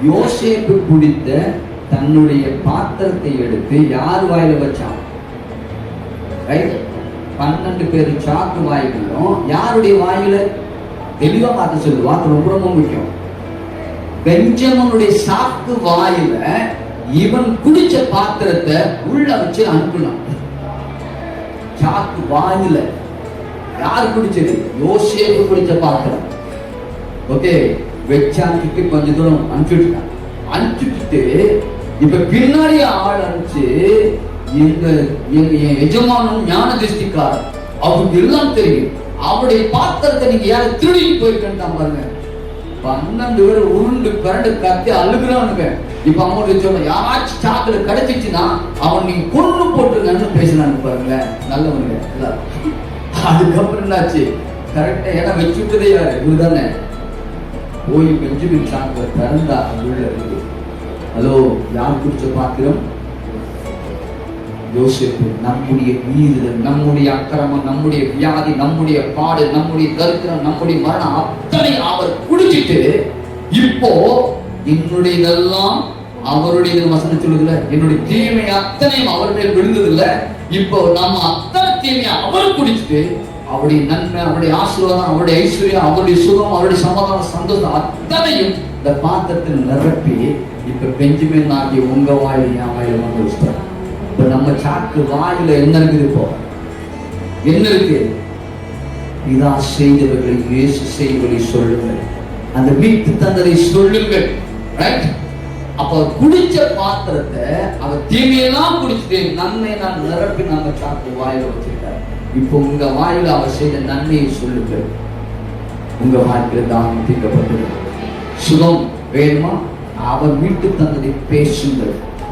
யோசேப்பு குடித்த தன்னுடைய பாத்திரத்தை எடுத்து யார் வாயில வச்சான்? 12 பேர் சாக்கு வாயிலும் யாருடைய வாயில? தெளிவா பார்த்து சொல்லு, வாக்கு ரொம்ப ரொம்ப முக்கியம். பெஞ்சமினுடைய சாக்கு வாயில இவன் குடிச்ச பாத்திரத்தை உள்ள வச்சு அனுப்பினான். சாக்கு வாயில யார் குடிச்சது? யோசேப்பு குடிச்ச பாத்திரம். ஓகே, வச்சாக்கிட்டு கொஞ்ச தூரம் அனுப்பிச்சுட்டான். அனுப்பிச்சுட்டு இப்ப பின்னாடி ஆள் அனுப்பிச்சு, எங்க எஜமானும் ஞான திருஷ்டிக்காரர், அவருக்கு எல்லாம் தெரியும், அவருடைய பாத்திரத்தை நீங்க யார திருடி போயிருக்கேன் பாருங்க. 12 பேர் உருண்டு பிறண்டு கத்தி அழுகுறானுங்க. இப்ப அவங்க சொல்ல, யாராச்சும் சாக்குல கிடைச்சிச்சுன்னா அவன் நீங்க கொண்டு போட்டுருங்கன்னு பேசினாங்க பாருங்க. நல்லவனுங்க எல்லாரும். அதுக்கப்புறம் என்னாச்சு? கரெக்டா ஏன்னா வச்சுட்டதே யாரு? இவருதானே. போய் பெஞ்சமின் சாக்குல திறந்தா உள்ள இருக்கு. ஹலோ, யார் குடிச்ச பாத்திரம்? யோசேப்பு. நம்முடைய மீறுதல், நம்முடைய அக்கிரமம், நம்முடைய வியாதி, நம்முடைய பாடு, நம்முடைய தரித்திரம், நம்முடைய மரணம் அத்தனை அவர் குடிச்சிட்டு, இப்போ என்னுடையதெல்லாம் அவருடைய வசனம் சொல்லுதுல, என்னுடைய தீமை அத்தனையும் அவர் மேல் விழுந்தது இல்ல. இப்போ நம்ம அத்தனை தீமையை அவர் குடிச்சிட்டு, அவருடைய நன்மை, அவருடைய ஆசீர்வாதம், அவருடைய ஐஸ்வர்யம், அவருடைய சுகம், அவருடைய சமாதானம், சந்தோஷம் அத்தனையும் இந்த பாத்திரத்தில் நிரப்பி இப்ப பெஞ்சமின் ஆகிய உங்க வாயில என் வாயில வந்து வச்சுட்டார். இப்ப நம்ம சாக்கு வாயில என்ன இருக்குது? இப்போ என்ன இருக்கு? இதா செய்தவர்களை இயேசு செய்வதை சொல்லுங்கள், அந்த மீட்பு தந்ததை சொல்லுங்கள். ரைட்? அப்ப குடிச்ச பாத்திரத்தை அவர் தீமையெல்லாம் குடிச்சுட்டு நன்மை நான் நிரப்பி நம்ம சாக்கு வாயில வச்சிருக்காரு. இப்போ உங்க வாயில அவர் செய்த நன்மையை சொல்லுங்கள். உங்க வாழ்க்கையில தாகம் தீர்க்கப்பட்டது. சுகம் வேணுமா? அவர் மீட்டு தந்ததை பேசுங்கள்.